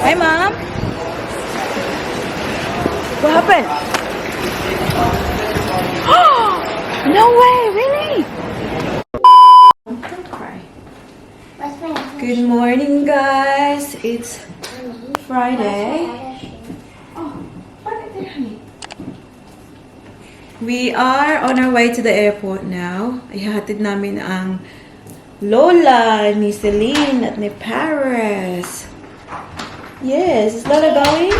Hi, Mom. What happened? No way, really? Don't cry. Good morning, guys. It's Friday. Oh, bakit there, honey? We are on our way to the airport now. Ihahatid namin ang Lola ni Celine at ni Paris. Yes, is Lola going?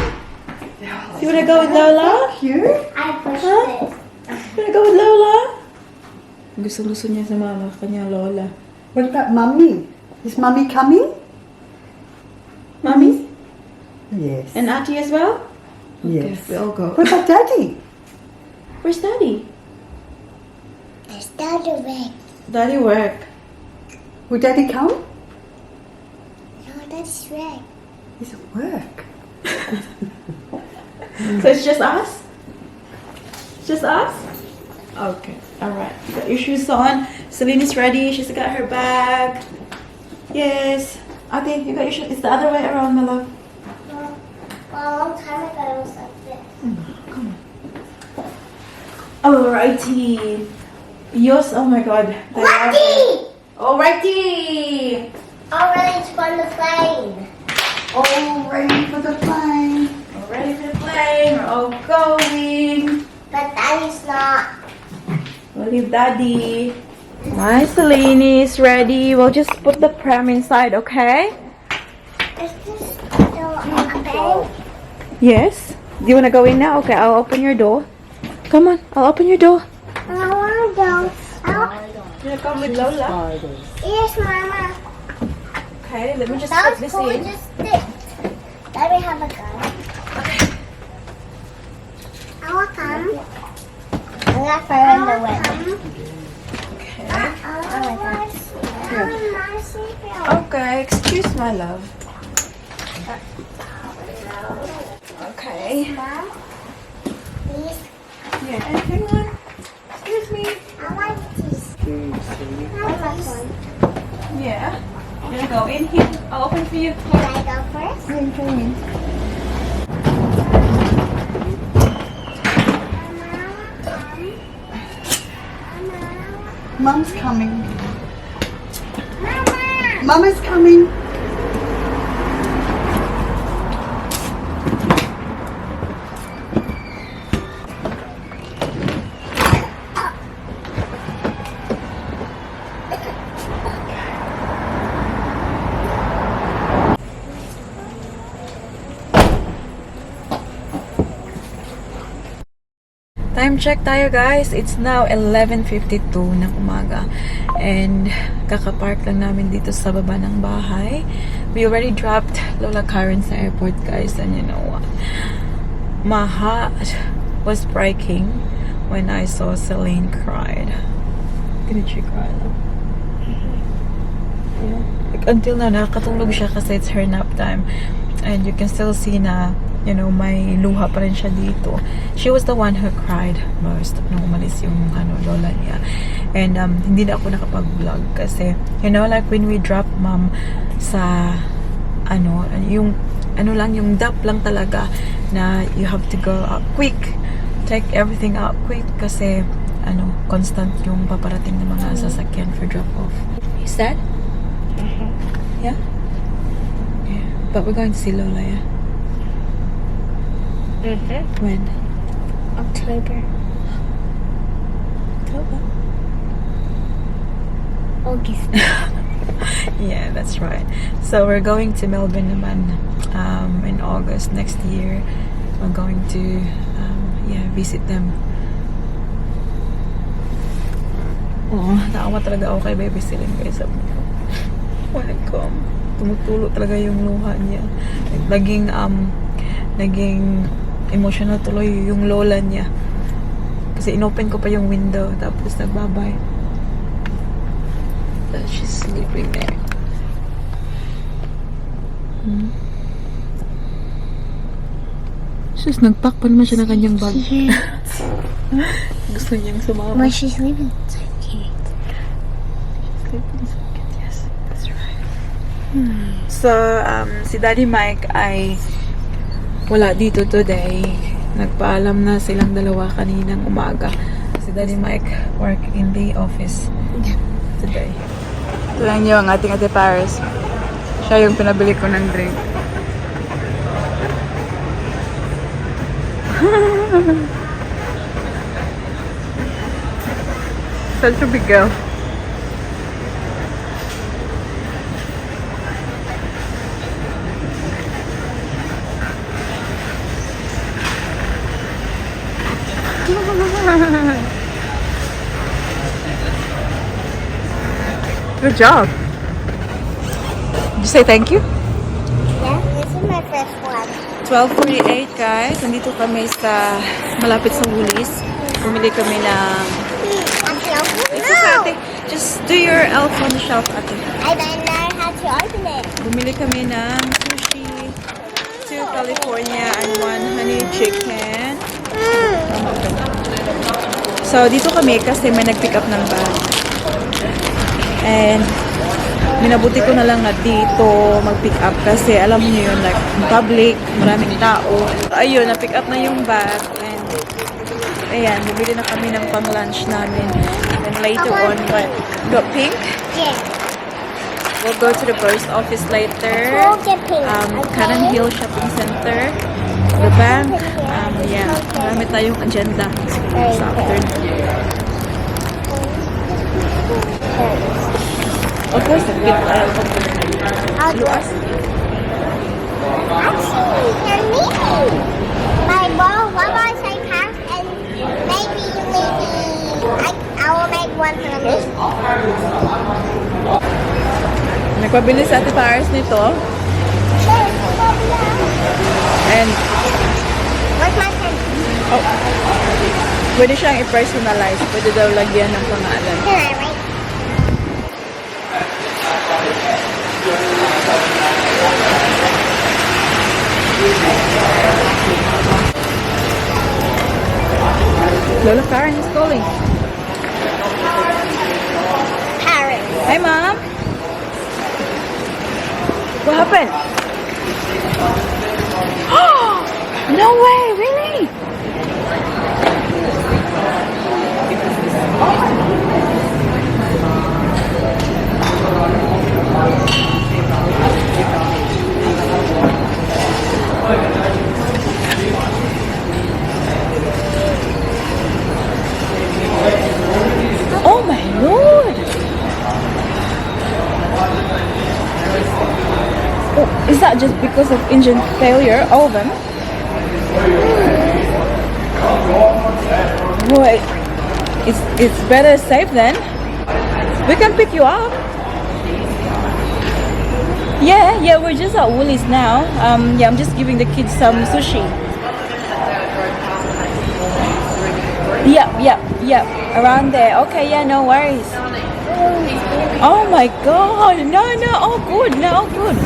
You wanna go with Lola? Cute. I pushed it. You wanna go with Lola? Gusto niya sa mama, kanya Lola. What about Mummy? Is Mummy coming? Mommy? Yes. And Auntie as well? Yes. Okay, we all go. What about Daddy? Where's Daddy? It's Daddy work. Daddy work. Will Daddy come? No, that's right. He's at work. So it's just us? Just us? Okay, alright. Got your shoes on. Celine is ready. She's got her bag. Yes. Ate, you got your shoes. It's the other way around, my love. Well, a long time ago it was like this. Come on. Alrighty. Yes, oh my god. Ready! Alrighty! All ready to go on the plane. All ready for the plane. We're ready for the plane. We're all going. But Daddy's not. We'll leave Daddy. My Celine is ready. We'll just put the pram inside, okay? Is this still open? Yes. Do you want to go in now? Okay, I'll open your door. Come on, I'll open your door. I want to go. You want to come with Lola? Yes, Mama. Okay, let me just That put was this cool. in. Just stick. Let me have a gun. I want come. I'm not throwing the way. Okay. Okay, excuse my love. Okay. Mom, please. Yeah, hang on. Excuse me. I want this. I want this one. Yeah. You wanna go in here? I'll open for you. Can I go first? Mum's coming. Mama! Mama's coming. Time check tayo, guys. It's now 11:52 ng umaga. And kakapark lang namin dito sa baba ng bahay. We already dropped Lola Karen sa airport, guys. And you know what? My heart was breaking when I saw Celine cried. Did she cry, love? Yeah. Like, until now, nakakatulog siya kasi it's her nap time. And you can still see na, you know, may luha pa rin siya dito. She was the one who cried most nung umalis yung lola niya. And hindi na ako nakapag-vlog kasi, you know, like when we drop mom sa yung yung dap lang talaga na you have to go up quick. Take everything out quick kasi constant yung paparating ng mga sasakyan for drop off. Is that? Yeah? Yeah. But we're going to see Lola, yeah? When? October. October? August. Yeah, that's right. So we're going to Melbourne naman in August next year. We're going to visit them. Oh, naawa talaga ako kay Baby Celine, guys. When it come, tumutulo talaga yung luha niya. Naging emotional tuloy yung lola niya. Kasi inopen ko pa yung window tapos nagbabay. She's sleeping there. Sus, nagpack pa naman siya ng kanyang bag. Gusto niyang sumama. But she's leaving. It's okay. Sleeping so cute, yes. That's right. So, si Daddy Mike ay wala dito today. Nagpaalam na silang dalawa kaninang umaga. Si Daddy Mike work in the office today. Ito lang yung ating Ate Paris. Siya yung pinabili ko ng drink. Such a big girl. Good job. Did you say thank you? Yeah, this is my first one. 12:48 guys. Nandito kami sa malapit sa Woolies. Bumili kami ng... It's okay, ate. Just do your elf on the shelf, ate. I don't know how to open it. Bumili kami ng sushi, 2 California and 1 honey chicken. So, dito kami kasi may nag-pick up ng bag. And, minabuti ko na lang na dito mag-pick up kasi alam niyo yun, like, public, maraming tao. Ayun, na-pick up na yung bag. And, ayan, bumili na kami ng pang-lunch namin. And later on, what? Got pink? Yeah. We'll go to the post office later. We'll get pink. Cannon Hill Shopping Center. The bank. Yeah, marami tayong agenda sa afternoon. Of course, the big aisle. Actually, they're meeting. My mom, what I say pass, and maybe I will make one for me. Nagpabili sa Ate Paris nito. And, Where's my pen? oh, pwede siyang i-personalize. Pwede daw lagyan ng pangalan. Can I write? Lola Karen is calling. Paris. Hi, Mom. What happened? No way, really? Oh my Lord! Oh, is that just because of engine failure? All of them? Boy, it's better safe then. We can pick you up. Yeah, we're just at Woolies now. Yeah, I'm just giving the kids some sushi. Yep. Around there. Okay, yeah, no worries. Oh my God. No, all good. No, all good.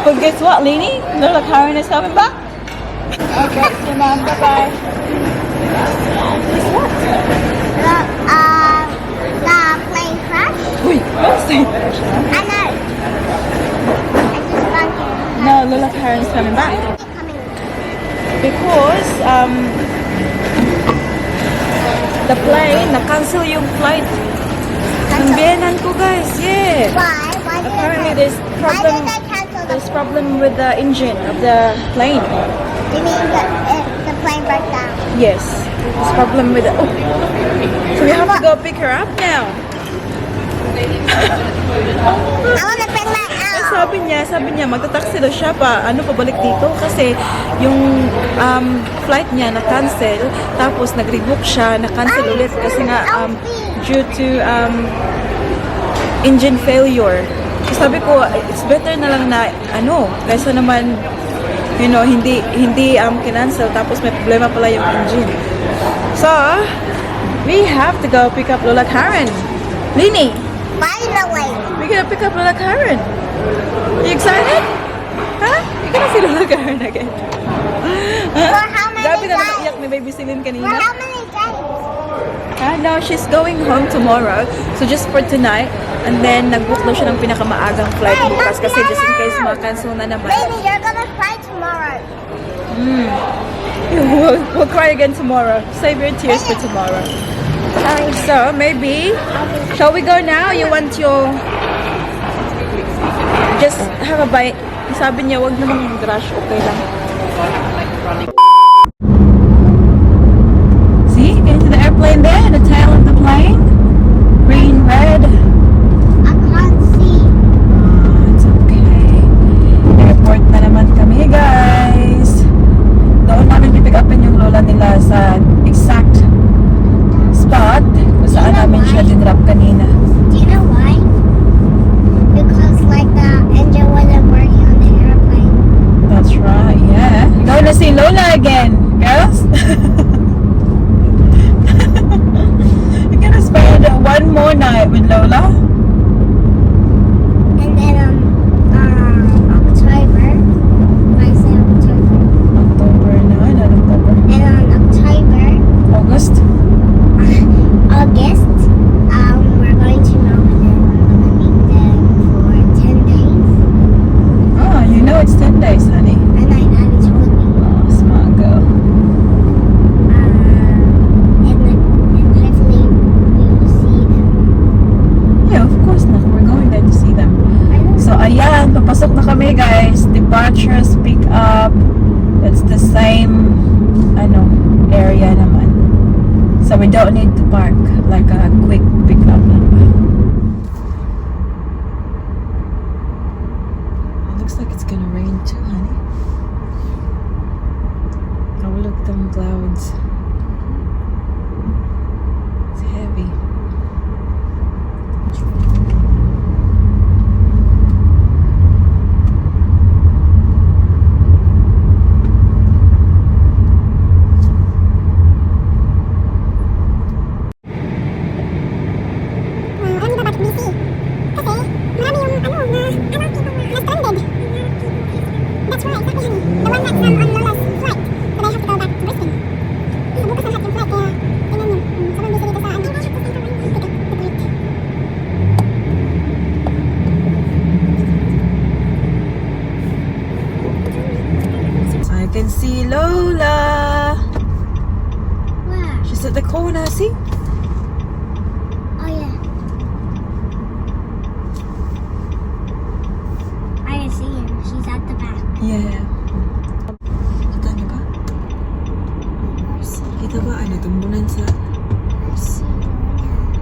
Well, guess what, Lini? Lola Karen is coming back. Okay, see you, Mom. Bye-bye. The plane crash? Wait, what's that? I know. I just got here. No, Lola Karen is coming back. Coming. Because, the plane, na-cancel yung flight. Ng BYENAN ko, guys. Yeah. Why? Why did Apparently, they there's Why problem. did they cancel the There's problem with the engine of the plane. You mean the plane broke down? Yes, there's problem with the. Oh. So we have to go pick her up now. I want to bring my Sabi niya, magta-taxi daw siya pabalik dito kasi yung flight niya na-cancel, tapos nag-rebook siya, na-cancel ulit kasi nga due to engine failure. So sabi ko, it's better na lang na kaysa naman hindi kinancel tapos may problema pala yung engine. So, we have to go pick up Lola Karen. Lini, Finally. we're gonna pick up Lola Karen. You excited? Huh? You're gonna see Lola Karen again. For how many Grabe na days? naiyak ni Baby Celine For kanina. how many days? No, she's going home tomorrow. So just for tonight. And then, nag-book daw siya ng pinakamaagang flight bukas. Kasi just in case makancel na naman. Baby, you're gonna cry tomorrow. We'll cry again tomorrow. Save your tears for tomorrow. So, maybe, shall we go now? You want your... Just have a bite. Sabi niya, wag namang mag-rush. Okay lang. See? Into the airplane there. The tail of the plane. Green, red. I can't see. It's okay. Airport na naman kami, guys. Doon namin pipick upin yung lola nila sa exact spot kung saan namin siya dinrap kanina. Do you know why? Because like the engine wasn't working on the airplane. That's right, yeah. Going to see Lola again, girls. You're gonna spend one more night with Lola. And then October. I say October. October, no, not October. And on October, August. August, we're going to Melbourne and we're gonna meet them for 10 days. Oh, you know it's 10 days, honey. And my daddy told me. Oh, smart girl. And hopefully we will see them. Yeah, of course not. We're going there to see them. So, ayan, papasok na kami, guys. Departures, pick up. It's the same, area naman. So, we don't need to park. Like a quick pick up. It looks like it's gonna rain too, honey. Oh, look, them clouds. It's heavy. I can see Lola. Where? She's at the corner, see? Oh yeah. I can see her. She's at the back. Yeah. Kita niyo ba? Kita ba? Ay, natumbunan sa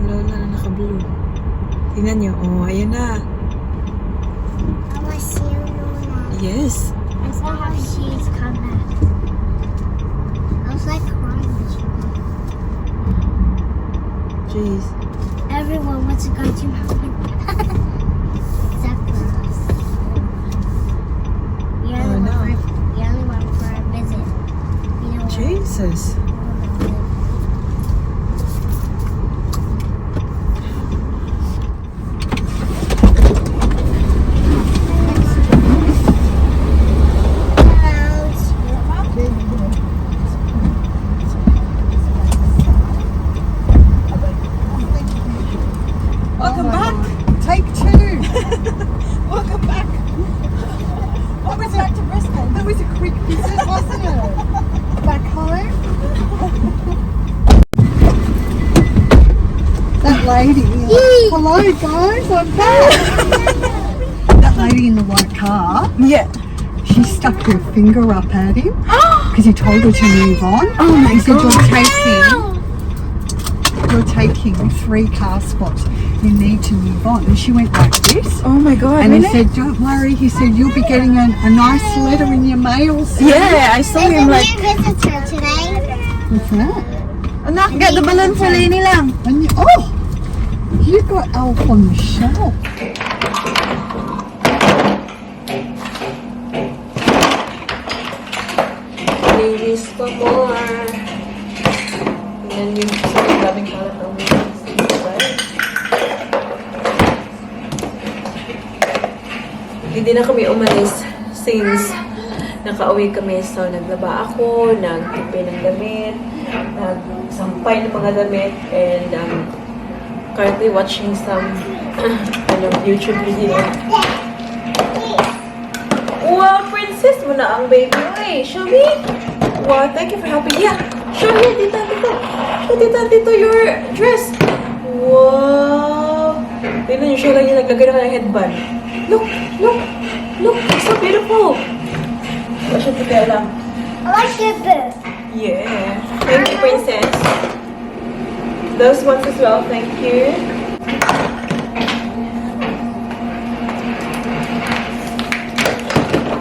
Lola na naka-blue. Tingnan niyo. Oh, ayun na. I want to see her, Luna. Yes. I'm so happy she's come back. I was like crying when she came. Jeez. Everyone wants to go to Melbourne. Except for us. We Oh, only, no. we only went for a visit. You know what? Jesus. Welcome back. Take two. Welcome back. What was back to Brisbane? That was a quick visit, wasn't it? Back home. That lady. Hello, guys. I'm back. That lady in the white car. Yeah. She stuck her finger up at him because he told her to move on. Oh my He said, God. you're taking 3 car spots. You need to move on. And she went like this. Oh my God. And he really? said, don't worry. He said, you'll be getting a nice letter in your mail soon. Yeah, I saw There's him a like, new visitor today. What's that? anak, get the balloon for Lainey lang. And you, oh, you got Elf on the shelf. Ladies pa more. And then yung sorry, grabing kalat ng hindi na kami umalis since nakauwi kami. So, naglaba ako, nagtipi ng damit, sampay na mga damit, and currently watching some YouTube video. Wow, princess mo na ang baby. Hey, show me. Wow, thank you for helping. Yeah, show me, tita. Show tita, your dress. Wow. Tignan niyo, siya lang yung naglagay na ng headband. Look, it's so beautiful. Wala siya tita lang. I like your book. Yeah. Thank you, princess. Those ones as well, thank you.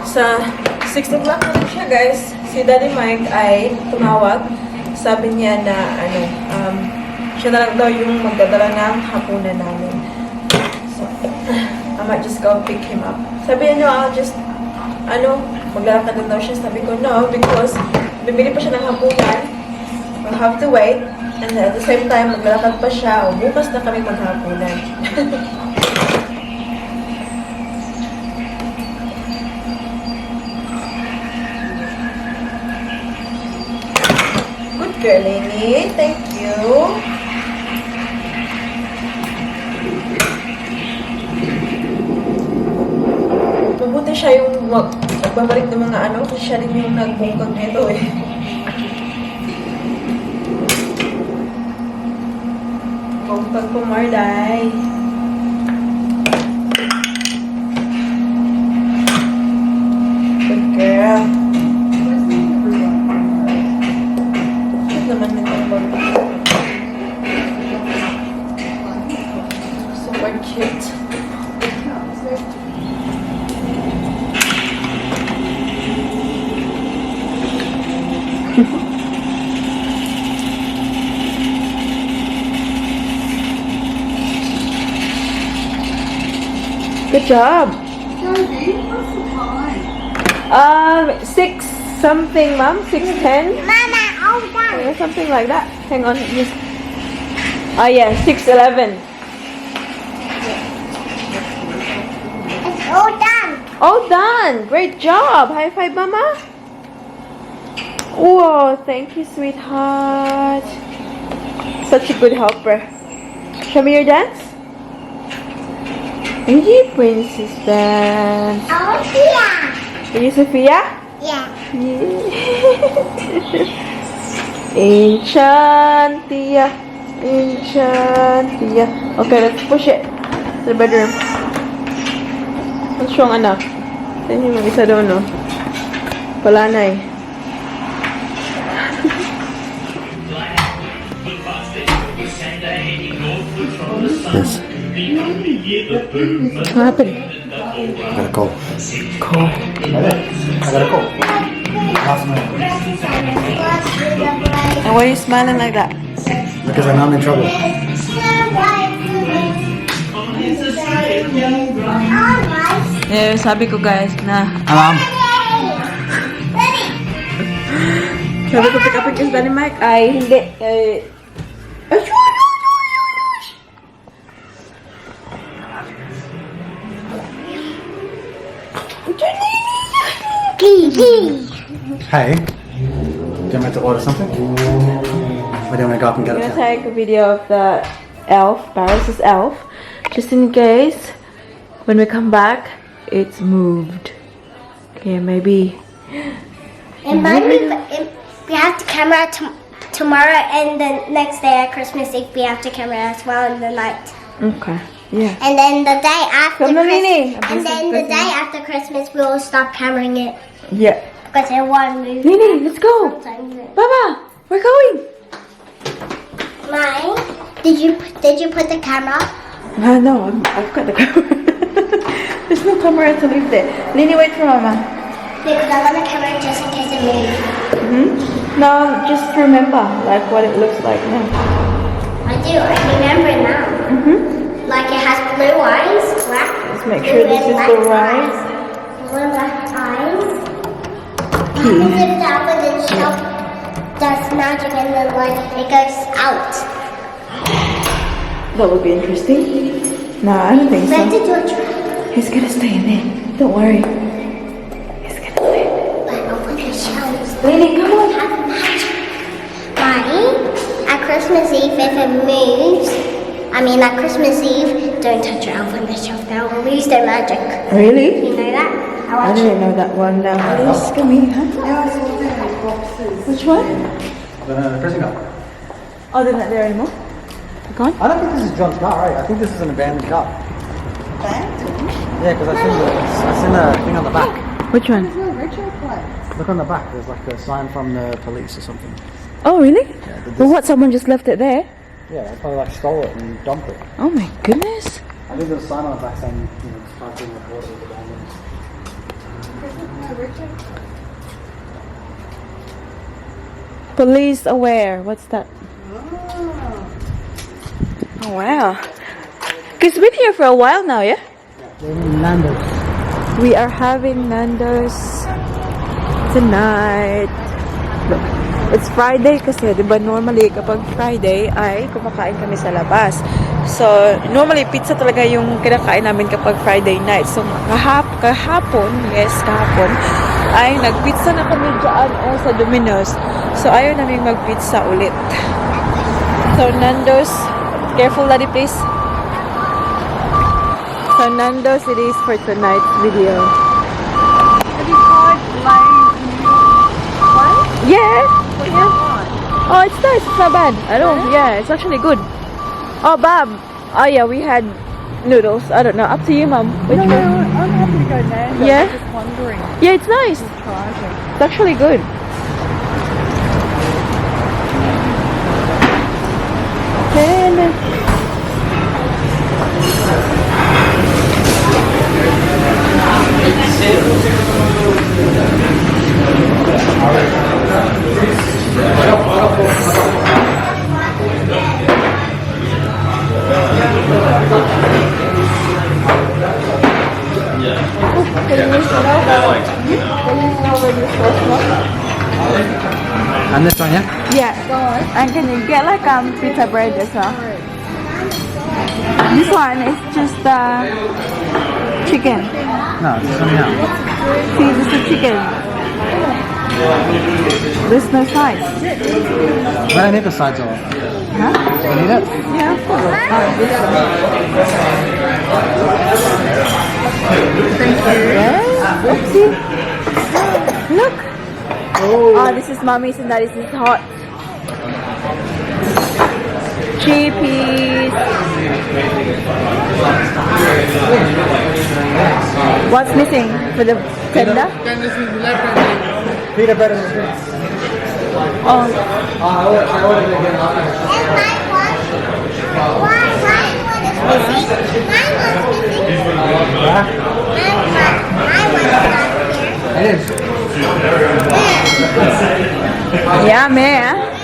Sa 6 o'clock na siya, guys, si Daddy Mike ay tumawag. Sabi niya na, siya na lang daw yung magdadala ng hapunan namin. So, I might just go pick him up. Sabi niya, I'll just, maglalakad na daw siya. Sabi ko, no, because bibili pa siya ng hapunan. We'll have to wait. And at the same time, maglalakad pa siya. O, bukas na kami maghapunan. Good girl, Lily. Thank you. Mabuti siya yung nagbabalik ng mga kasi siya rin yung nagbungkag nito eh. Bungkag po, Marday. Good girl. Cute naman nito ang bungkag. Super cute. Good job. What's the time? 6 something, Mom. 6:10. Mama, all done. Or something like that. Hang on. Yes. Yeah, 6:11. It's all done. All done. Great job. High five, Mama. Whoa, thank you, sweetheart. Such a good helper. Show me your dance. Hey, Princess Dance. Oh, yeah. Are you Sophia? Yeah. Enchantia. Okay, let's push it to the bedroom. What's wrong, anak? Tignan mo, isa doon, no? Wala na eh. Yes. What happened? I got a cold. Cold. I got a cold. Last night. And why are you smiling like that? Because I know I'm in trouble. Eh, sabi ko guys na sabi ko pick up yung Danny Mike ay hindi Hey, do you want me to order something? Or do you want me to go up and get I'm it? gonna take a video of the elf, Paris's elf, just in case when we come back it's moved. Okay, maybe. And Mommy, we have to camera tomorrow and the next day at Christmas Eve we have to camera as well in the night. Okay, yeah. And then the day after Come on, Nini. and then the day after Christmas we will stop cameraing it Yeah. because it won't move. Nini, let's go. Baba, we're going. Mine, did you put the camera? No, I've got the camera. There's no camera to leave there. Nini, wait for Mama. Because I want the camera just in case it moves. No, just remember like what it looks like now. I do. I remember now. Like it has blue eyes, black. Let's make sure this is the right. Blue and black eyes. And if that one then shelf does magic and then like it goes out. That would be interesting. No, I don't think We have to so. do a try. He's gonna stay in there. Don't worry. He's gonna stay in there. But open the shelves. Nini, come on. Have magic. Right. Christmas Eve, if it moves, at Christmas Eve, don't touch your elf on the shelf. They'll lose their magic. Really? You know that? I didn't know that one. Now, please, come here. Yeah, I saw them in boxes. Which one? The prison car. Oh, they're not there anymore. Gone? I don't think this is John's car, right? I think this is an abandoned car. Abandoned? Yeah, because I seen the thing on the back. Which one? There's no retro plates. Look on the back. There's like a sign from the police or something. Oh, really? Yeah, Well, what? Someone just left it there? Yeah, they probably like stole it and dumped it. Oh my goodness. I think there's a sign on the back saying, it's parked in the water with abandoned. Police aware. What's that? Oh wow. It's been here for a while now, yeah? Nando's. We are having Nando's tonight. Look, it's Friday kasi, di ba normally kapag Friday ay kumakain kami sa labas. So, normally pizza talaga yung kinakain namin kapag Friday night. So, kahapon ay nagpizza na kami dyan sa Domino's. So, ayaw namin magpizza ulit. So, Nando's, careful daddy please. So, Nando's it is for tonight's video. Have you tried Lay's new plate? Yeah. Oh, it's nice. It's not bad. I don't. Yeah, it's actually good. Oh, Bob. Oh, yeah, we had noodles. I don't know. Up to you, Mom. Which one? I'm happy to go Nando's. Yeah? I'm just wondering. Yeah, it's nice. Try it. It's actually good. And this one, yeah? Yeah. And can you get like pizza bread as well? This one is just chicken. No, it's this one now. See, this is chicken. There's no sides. But I need the sides off. Huh? Do I need it? Yeah, of course. Thank you. Yes. Oopsie. Look. Oh, this is mommy's and that is hot. Cheapies. What's missing for the tender? Peanut butter and drinks. Oh, I ordered it again after. And my one. Why? My one is missing. My one's missing. My one's not here. It is. Yeah. yeah, man.